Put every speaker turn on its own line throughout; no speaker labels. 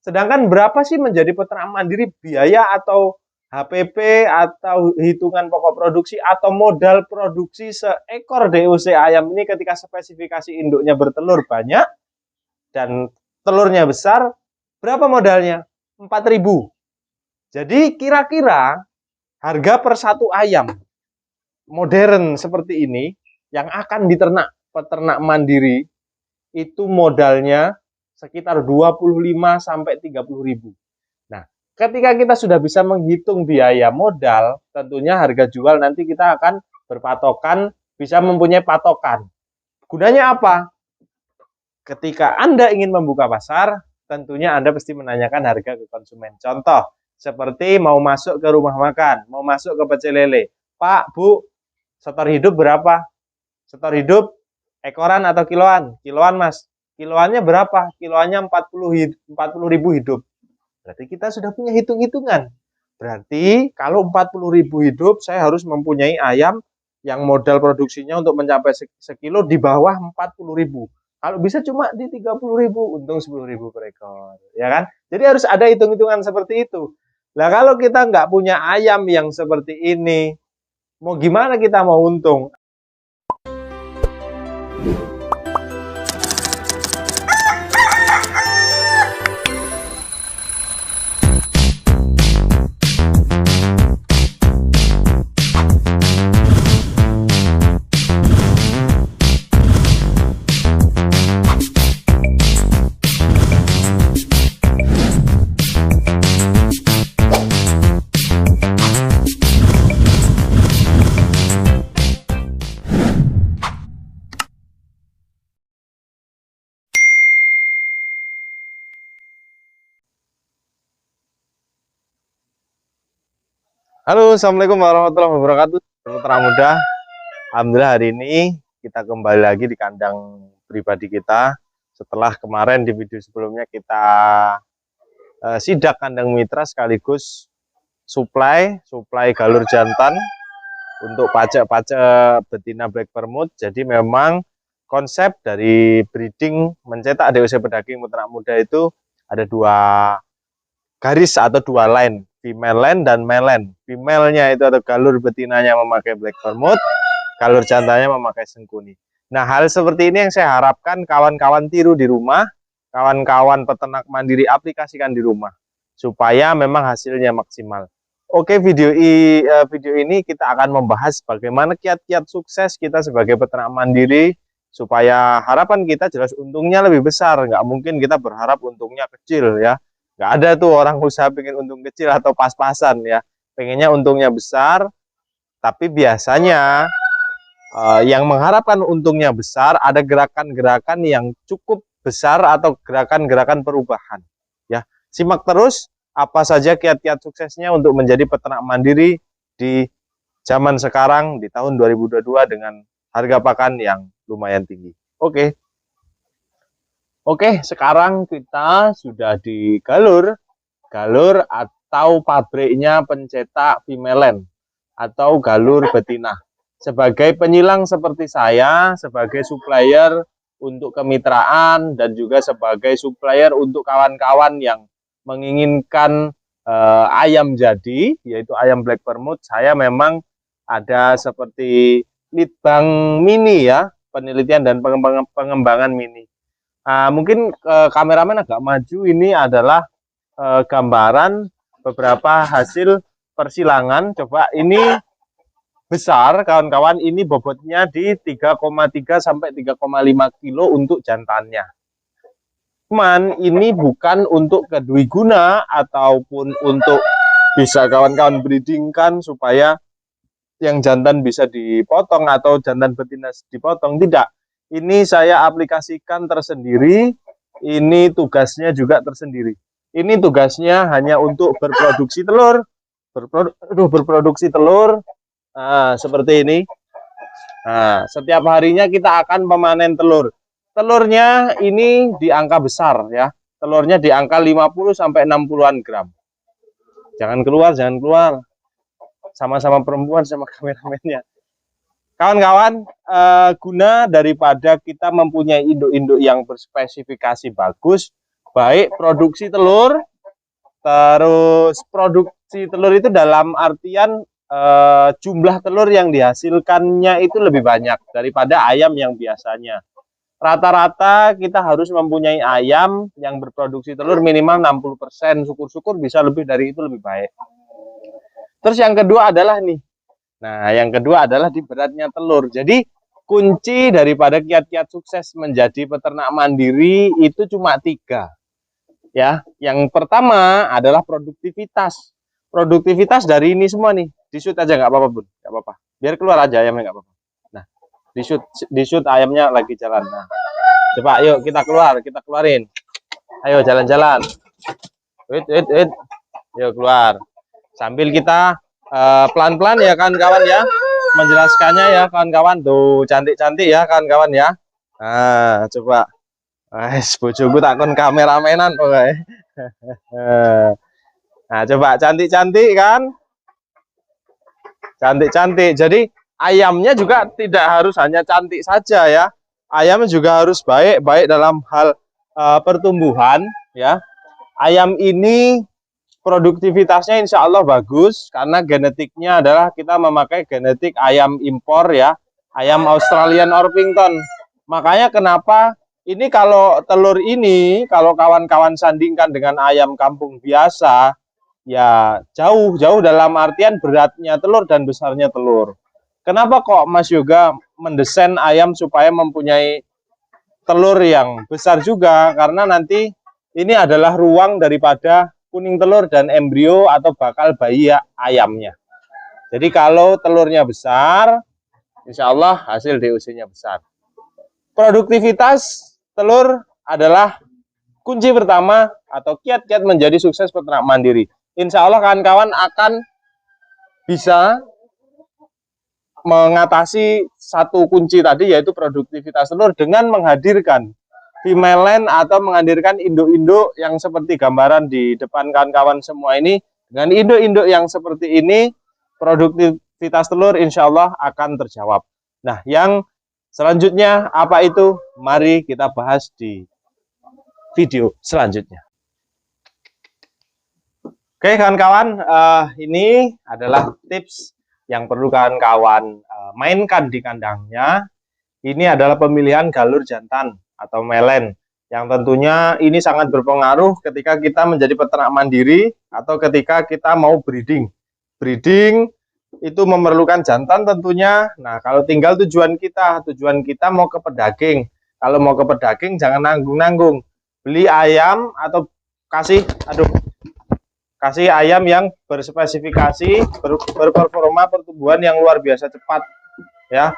Sedangkan berapa sih menjadi peternak mandiri, biaya atau HPP atau hitungan pokok produksi atau modal produksi seekor DOC ayam ini ketika spesifikasi induknya bertelur banyak dan telurnya besar, berapa modalnya? 4.000. Jadi kira-kira harga per satu ayam modern seperti ini yang akan diternak peternak mandiri itu modalnya sekitar 25 sampai 30.000. Nah, ketika kita sudah bisa menghitung biaya modal, tentunya harga jual nanti kita akan berpatokan, bisa mempunyai patokan. Gunanya apa? Ketika Anda ingin membuka pasar, tentunya Anda pasti menanyakan harga ke konsumen. Contoh, seperti mau masuk ke rumah makan, mau masuk ke pecel lele. Pak, Bu, setor hidup berapa? Setor hidup ekoran atau kiloan? Kiloan, Mas. Kiloannya berapa? Kiloannya 40.000 hidup. Berarti kita sudah punya hitung-hitungan. Berarti kalau 40.000 hidup, saya harus mempunyai ayam yang modal produksinya untuk mencapai sekilo di bawah 40.000. Kalau bisa cuma di 30.000, untung 10.000 per ekor, ya kan? Jadi harus ada hitung-hitungan seperti itu. Nah, kalau kita nggak punya ayam yang seperti ini, mau gimana kita mau untung? Halo, assalamualaikum warahmatullahi wabarakatuh, peternak muda. Alhamdulillah hari ini kita kembali lagi di kandang pribadi kita. Setelah kemarin di video sebelumnya kita sidak kandang mitra sekaligus supply galur jantan untuk pacak-pacak betina black permut. Jadi memang konsep dari breeding mencetak DOC pedaging peternak muda itu ada dua garis atau dua line, female line dan male line. Female-nya itu atau galur betinanya memakai black permut, galur jantannya memakai sengkuni. Nah, hal seperti ini yang saya harapkan kawan-kawan tiru di rumah, kawan-kawan peternak mandiri aplikasikan di rumah, supaya memang hasilnya maksimal. Oke, video ini kita akan membahas bagaimana kiat-kiat sukses kita sebagai peternak mandiri, supaya harapan kita jelas untungnya lebih besar. Nggak mungkin kita berharap untungnya kecil ya. Nggak ada tuh orang usaha pengen untung kecil atau pas-pasan ya. Pengennya untungnya besar, tapi biasanya yang mengharapkan untungnya besar ada gerakan-gerakan yang cukup besar atau gerakan-gerakan perubahan. Ya, simak terus apa saja kiat-kiat suksesnya untuk menjadi peternak mandiri di zaman sekarang di tahun 2022 dengan harga pakan yang lumayan tinggi. Oke, sekarang kita sudah di galur atau pabriknya pencetak female line atau galur betina. Sebagai penyilang seperti saya, sebagai supplier untuk kemitraan dan juga sebagai supplier untuk kawan-kawan yang menginginkan ayam jadi, yaitu ayam black permut, saya memang ada seperti litbang mini ya, penelitian dan pengembangan mini. Mungkin kameramen agak maju, ini adalah gambaran beberapa hasil persilangan. Coba ini besar kawan-kawan, ini bobotnya di 3,3 sampai 3,5 kilo untuk jantannya. Cuman ini bukan untuk kedui guna ataupun untuk bisa kawan-kawan breedingkan supaya yang jantan bisa dipotong atau jantan betina dipotong, tidak. Ini saya aplikasikan tersendiri, ini tugasnya juga tersendiri. Ini tugasnya hanya untuk berproduksi telur, seperti ini. Nah, setiap harinya kita akan memanen telur. Telurnya ini di angka besar ya. Telurnya di angka 50 sampai 60-an gram. Jangan keluar. Sama-sama perempuan sama kameramennya. Kawan-kawan, guna daripada kita mempunyai induk-induk yang berspesifikasi bagus, baik produksi telur, terus produksi telur itu dalam artian jumlah telur yang dihasilkannya itu lebih banyak daripada ayam yang biasanya. Rata-rata kita harus mempunyai ayam yang berproduksi telur minimal 60%, syukur-syukur bisa lebih dari itu lebih baik. Terus yang kedua adalah nih, nah yang kedua adalah di beratnya telur. Jadi kunci daripada kiat-kiat sukses menjadi peternak mandiri itu cuma 3. Ya, yang pertama adalah produktivitas. Produktivitas dari ini semua nih, di-shoot aja nggak apa-apa bun, nggak apa-apa. Biar keluar aja ayamnya nggak apa-apa. Nah, di-shoot ayamnya lagi jalan. Nah, coba yuk kita keluarin. Ayo jalan-jalan. Wait. Yuk keluar. Sambil kita pelan-pelan ya kawan-kawan ya, menjelaskannya ya kawan-kawan. Tuh cantik-cantik ya kawan-kawan ya. Nah, coba. Bojoku takon kameramenan pokoknya. Nah, coba cantik-cantik kan? Cantik-cantik. Jadi ayamnya juga tidak harus hanya cantik saja ya. Ayam juga harus baik dalam hal pertumbuhan ya. Ayam ini produktivitasnya insya Allah bagus karena genetiknya adalah kita memakai genetik ayam impor ya, ayam Australian Orpington. Makanya kenapa ini kalau telur ini, kalau kawan-kawan sandingkan dengan ayam kampung biasa, ya jauh dalam artian beratnya telur dan besarnya telur. Kenapa kok Mas Yoga mendesain ayam supaya mempunyai telur yang besar juga? Karena nanti ini adalah ruang daripada kuning telur dan embrio atau bakal bayi ayamnya. Jadi kalau telurnya besar, insya Allah hasil DOC-nya besar. Produktivitas telur adalah kunci pertama atau kiat-kiat menjadi sukses peternak mandiri. Insya Allah kawan-kawan akan bisa mengatasi satu kunci tadi, yaitu produktivitas telur dengan menghadirkan female line atau menghadirkan induk-induk yang seperti gambaran di depan kawan-kawan semua ini. Dengan induk-induk yang seperti ini, produktivitas telur insya Allah akan terjawab. Nah, yang selanjutnya apa itu? Mari kita bahas di video selanjutnya. Oke kawan-kawan, ini adalah tips yang perlu kawan-kawan mainkan di kandangnya. Ini adalah pemilihan galur jantan atau melen, yang tentunya ini sangat berpengaruh ketika kita menjadi peternak mandiri atau ketika kita mau breeding. Breeding itu memerlukan jantan tentunya. Nah, kalau tinggal tujuan kita mau ke pedaging. Kalau mau ke pedaging jangan nanggung-nanggung. Beli ayam atau kasih ayam yang berspesifikasi, berperforma pertumbuhan yang luar biasa cepat ya.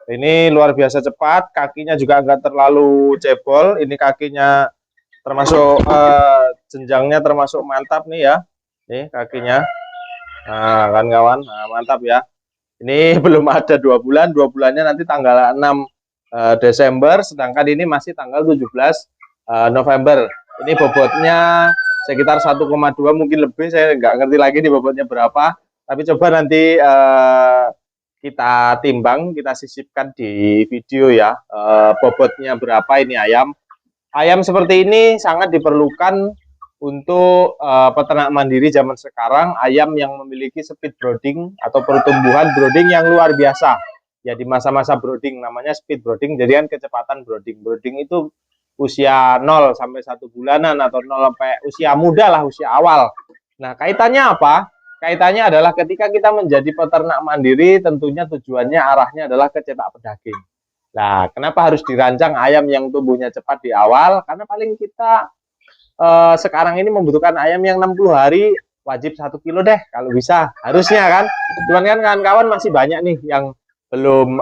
Ini luar biasa cepat, kakinya juga enggak terlalu cebol. Ini kakinya termasuk jenjangnya termasuk mantap nih ya. Nih kakinya. Nah, kawan-kawan, nah, mantap ya. Ini belum ada 2 bulan, 2 bulannya nanti tanggal 6 Desember, sedangkan ini masih tanggal 17 November. Ini bobotnya sekitar 1,2 mungkin lebih, saya nggak ngerti lagi di bobotnya berapa. Tapi coba nanti kita timbang, kita sisipkan di video ya, bobotnya berapa ini ayam. Ayam seperti ini sangat diperlukan untuk peternak mandiri zaman sekarang, ayam yang memiliki speed brooding atau pertumbuhan brooding yang luar biasa. Ya di masa-masa brooding namanya speed brooding, jadi kan kecepatan brooding. Brooding itu usia 0 sampai 1 bulanan atau 0 sampai usia muda lah, usia awal. Nah, kaitannya apa? Kaitannya adalah ketika kita menjadi peternak mandiri, tentunya tujuannya arahnya adalah ke cetak pedaging. Nah, kenapa harus dirancang ayam yang tumbuhnya cepat di awal? Karena paling kita sekarang ini membutuhkan ayam yang 60 hari wajib 1 kilo deh kalau bisa, harusnya kan. Cuman kan kawan-kawan masih banyak nih yang belum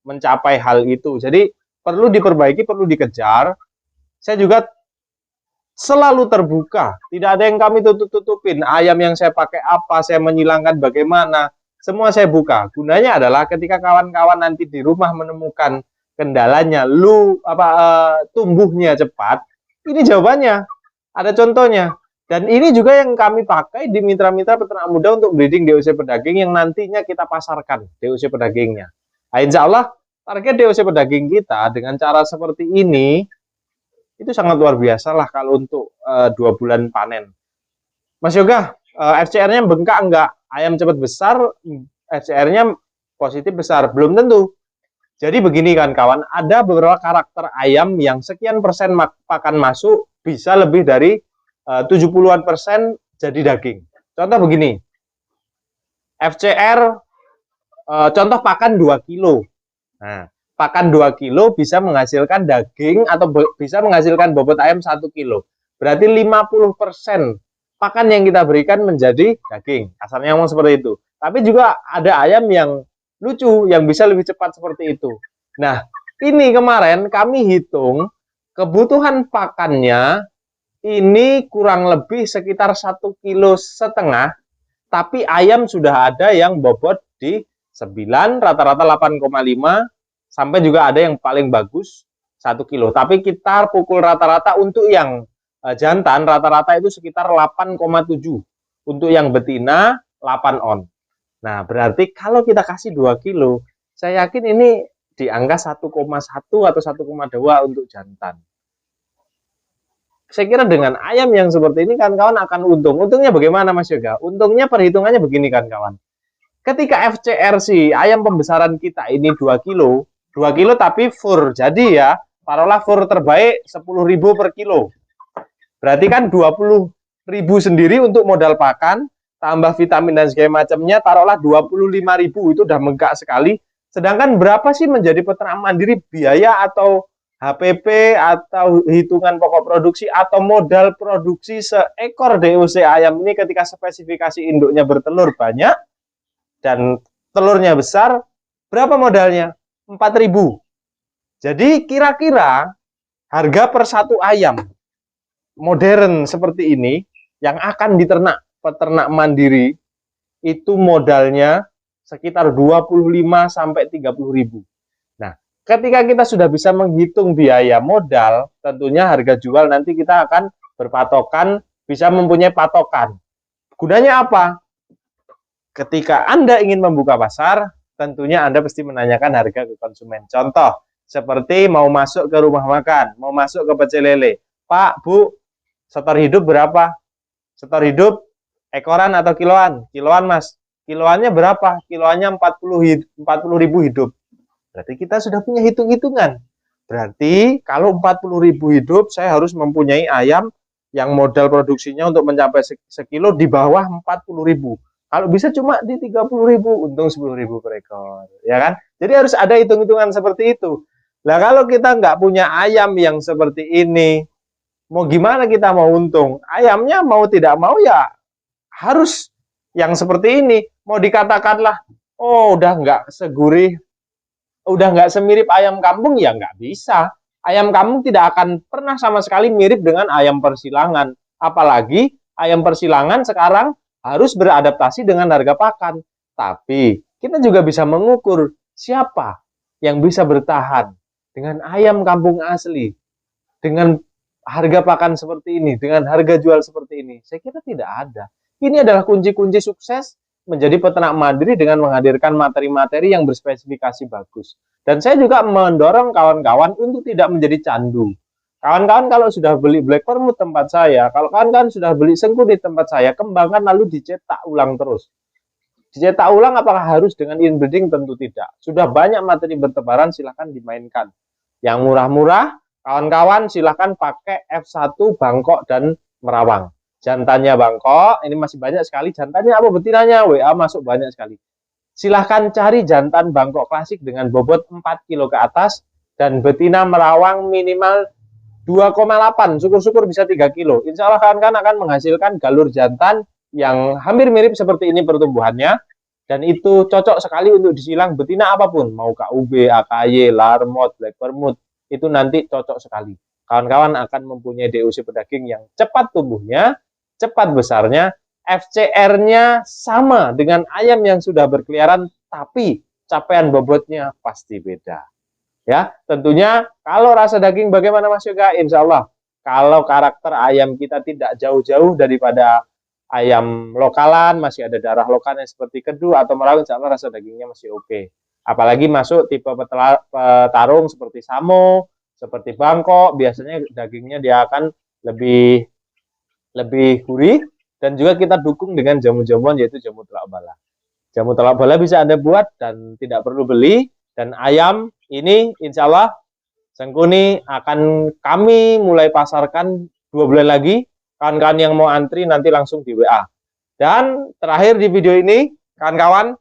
mencapai hal itu. Jadi perlu diperbaiki, perlu dikejar. Saya juga selalu terbuka, tidak ada yang kami tutup-tutupin. Ayam yang saya pakai apa, saya menyilangkan bagaimana, semua saya buka. Gunanya adalah ketika kawan-kawan nanti di rumah menemukan kendalanya, tumbuhnya cepat, ini jawabannya, ada contohnya. Dan ini juga yang kami pakai di mitra-mitra peternak muda untuk breeding DOC pedaging yang nantinya kita pasarkan DOC pedagingnya. Nah, insya Allah target DOC pedaging kita dengan cara seperti ini itu sangat luar biasa lah kalau untuk 2 bulan panen. Mas Yoga, FCR-nya bengkak enggak? Ayam cepat besar, FCR-nya positif besar? Belum tentu. Jadi begini kan kawan, ada beberapa karakter ayam yang sekian persen pakan masuk bisa lebih dari 70-an% jadi daging. Contoh begini, FCR contoh pakan 2 kilo. Nah, pakan 2 kilo bisa menghasilkan daging atau bisa menghasilkan bobot ayam 1 kilo. Berarti 50% pakan yang kita berikan menjadi daging. Asalnya ngomong seperti itu. Tapi juga ada ayam yang lucu yang bisa lebih cepat seperti itu. Nah, ini kemarin kami hitung kebutuhan pakannya ini kurang lebih sekitar 1,5 kilo, tapi ayam sudah ada yang bobot di 9, rata-rata 8,5, sampai juga ada yang paling bagus 1 kilo. Tapi kita pukul rata-rata untuk yang jantan rata-rata itu sekitar 8,7. Untuk yang betina 8 on. Nah, berarti kalau kita kasih 2 kilo, saya yakin ini di angka 1,1 atau 1,2 untuk jantan. Saya kira dengan ayam yang seperti ini kan kawan akan untung. Untungnya bagaimana Mas Yoga? Untungnya perhitungannya begini kan kawan. Ketika FCR si ayam pembesaran kita ini 2 kilo, 2 kilo tapi fur. Jadi ya, taruhlah fur terbaik 10.000 per kilo. Berarti kan 20.000 sendiri untuk modal pakan, tambah vitamin dan segala macamnya, taruhlah 25.000, itu udah megah sekali. Sedangkan berapa sih menjadi peternak mandiri biaya atau HPP atau hitungan pokok produksi atau modal produksi seekor DOC ayam ini ketika spesifikasi induknya bertelur banyak dan telurnya besar, berapa modalnya? 4.000. Jadi kira-kira harga per satu ayam modern seperti ini yang akan diternak peternak mandiri itu modalnya sekitar 25 sampai 30.000. Nah, ketika kita sudah bisa menghitung biaya modal, tentunya harga jual nanti kita akan berpatokan, bisa mempunyai patokan. Gunanya apa? Ketika Anda ingin membuka pasar, tentunya Anda pasti menanyakan harga ke konsumen. Contoh, seperti mau masuk ke rumah makan, mau masuk ke pecel lele. Pak, Bu, setor hidup berapa? Setor hidup ekoran atau kiloan? Kiloan, Mas. Kiloannya berapa? Kiloannya 40.000 hidup. Berarti kita sudah punya hitung-hitungan. Berarti kalau 40.000 hidup, saya harus mempunyai ayam yang modal produksinya untuk mencapai sekilo di bawah 40.000. Kalau bisa cuma di 30.000, untung 10.000 per ekor, ya kan? Jadi harus ada hitung-hitungan seperti itu. Nah, kalau kita nggak punya ayam yang seperti ini, mau gimana kita mau untung? Ayamnya mau tidak mau ya harus yang seperti ini. Mau dikatakanlah, oh udah nggak segurih, udah nggak semirip ayam kampung, ya nggak bisa. Ayam kampung tidak akan pernah sama sekali mirip dengan ayam persilangan. Apalagi ayam persilangan sekarang harus beradaptasi dengan harga pakan. Tapi kita juga bisa mengukur siapa yang bisa bertahan dengan ayam kampung asli, dengan harga pakan seperti ini, dengan harga jual seperti ini. Saya kira tidak ada. Ini adalah kunci-kunci sukses menjadi peternak mandiri dengan menghadirkan materi-materi yang berspesifikasi bagus. Dan saya juga mendorong kawan-kawan untuk tidak menjadi candu. Kawan-kawan kalau sudah beli Black Permut tempat saya, kalau kawan-kawan sudah beli Sengku di tempat saya, kembangkan lalu dicetak ulang terus. Dicetak ulang apakah harus dengan inbreeding? Tentu tidak. Sudah banyak materi bertebaran, silahkan dimainkan. Yang murah-murah, kawan-kawan silahkan pakai F1 Bangkok dan Merawang. Jantannya Bangkok, ini masih banyak sekali. Jantannya apa betinanya? WA masuk banyak sekali. Silahkan cari jantan Bangkok klasik dengan bobot 4 kilo ke atas dan betina Merawang minimal 2,8, syukur-syukur bisa 3 kilo. Insya Allah kawan-kawan akan menghasilkan galur jantan yang hampir mirip seperti ini pertumbuhannya, dan itu cocok sekali untuk disilang betina apapun, mau KUB, AKY, Larmot, Black Permut, itu nanti cocok sekali. Kawan-kawan akan mempunyai DOC pedaging yang cepat tumbuhnya, cepat besarnya, FCR-nya sama dengan ayam yang sudah berkeliaran, tapi capaian bobotnya pasti beda. Ya, tentunya kalau rasa daging bagaimana Mas Yoga? Insya Allah, kalau karakter ayam kita tidak jauh-jauh daripada ayam lokalan, masih ada darah lokalnya seperti kedu atau Merawang, insya Allah rasa dagingnya masih oke. Apalagi masuk tipe petarung seperti Samo, seperti bangkok, biasanya dagingnya dia akan lebih gurih. Dan juga kita dukung dengan jamu-jamuan yaitu jamu telak bala. Jamu telak bala bisa Anda buat dan tidak perlu beli. Dan ayam ini insya Allah Sengkuni akan kami mulai pasarkan 2 bulan lagi. Kawan-kawan yang mau antri nanti langsung di WA. Dan terakhir di video ini, kawan-kawan,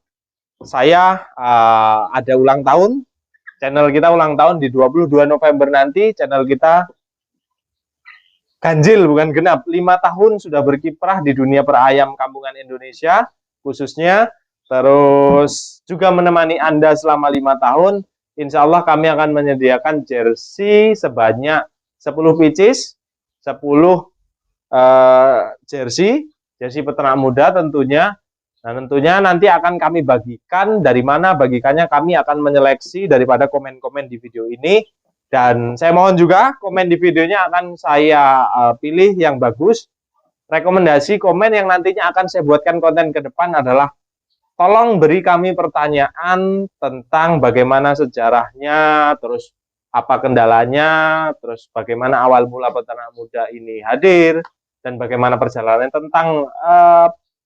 saya ada ulang tahun. Channel kita ulang tahun di 22 November nanti. Channel kita ganjil bukan genap, 5 tahun sudah berkiprah di dunia perayam kampungan Indonesia khususnya, terus juga menemani Anda selama 5 tahun. Insya Allah kami akan menyediakan jersey sebanyak 10 pieces, 10 jersey peternak muda tentunya. Nah, tentunya nanti akan kami bagikan. Dari mana bagikannya, kami akan menyeleksi daripada komen-komen di video ini. Dan saya mohon juga komen di videonya akan saya pilih yang bagus. Rekomendasi komen yang nantinya akan saya buatkan konten ke depan adalah tolong beri kami pertanyaan tentang bagaimana sejarahnya, terus apa kendalanya, terus bagaimana awal mula peternak muda ini hadir, dan bagaimana perjalanan tentang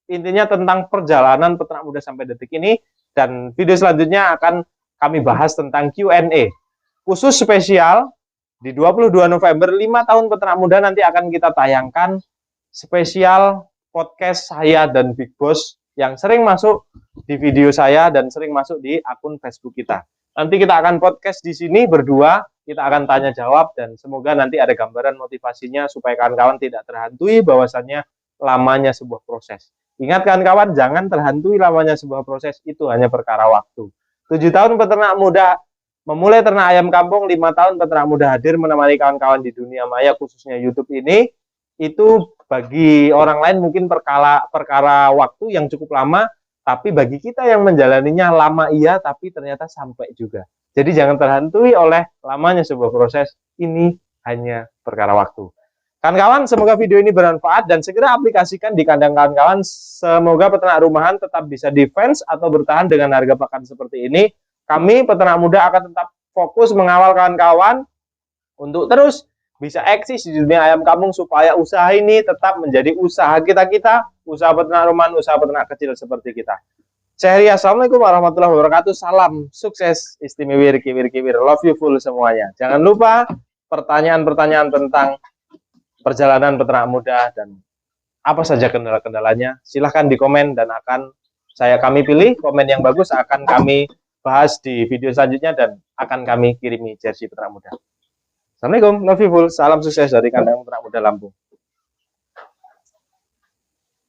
intinya tentang perjalanan peternak muda sampai detik ini. Dan video selanjutnya akan kami bahas tentang Q&A. Khusus spesial di 22 November 5 tahun peternak muda nanti akan kita tayangkan spesial podcast saya dan Big Boss yang sering masuk di video saya dan sering masuk di akun Facebook kita. Nanti kita akan podcast di sini berdua, kita akan tanya jawab dan semoga nanti ada gambaran motivasinya supaya kawan-kawan tidak terhantui bahwasannya lamanya sebuah proses. Ingat kawan-kawan, jangan terhantui lamanya sebuah proses, itu hanya perkara waktu. 7 tahun peternak muda memulai ternak ayam kampung, 5 tahun peternak muda hadir menemani kawan-kawan di dunia maya khususnya YouTube ini. Itu bagi orang lain mungkin perkara waktu yang cukup lama, tapi bagi kita yang menjalaninya lama iya, tapi ternyata sampai juga. Jadi jangan terhantui oleh lamanya sebuah proses, ini hanya perkara waktu. Kawan-kawan, semoga video ini bermanfaat dan segera aplikasikan di kandang kawan-kawan. Semoga peternak rumahan tetap bisa defense atau bertahan dengan harga pakan seperti ini. Kami peternak muda akan tetap fokus mengawal kawan-kawan untuk terus bisa eksis di dunia ayam kampung supaya usaha ini tetap menjadi usaha kita-kita, usaha peternak rumahan, usaha peternak kecil seperti kita. Saya Assalamualaikum warahmatullahi wabarakatuh. Salam sukses istimewa kiwir-kiwir. Love you full semuanya. Jangan lupa pertanyaan-pertanyaan tentang perjalanan peternak muda dan apa saja kendala-kendalanya. Silahkan di komen dan akan kami pilih komen yang bagus, akan kami bahas di video selanjutnya dan akan kami kirimi jersey peternak muda. Assalamualaikum, love you full, salam sukses dari kandang peternak muda Lampung.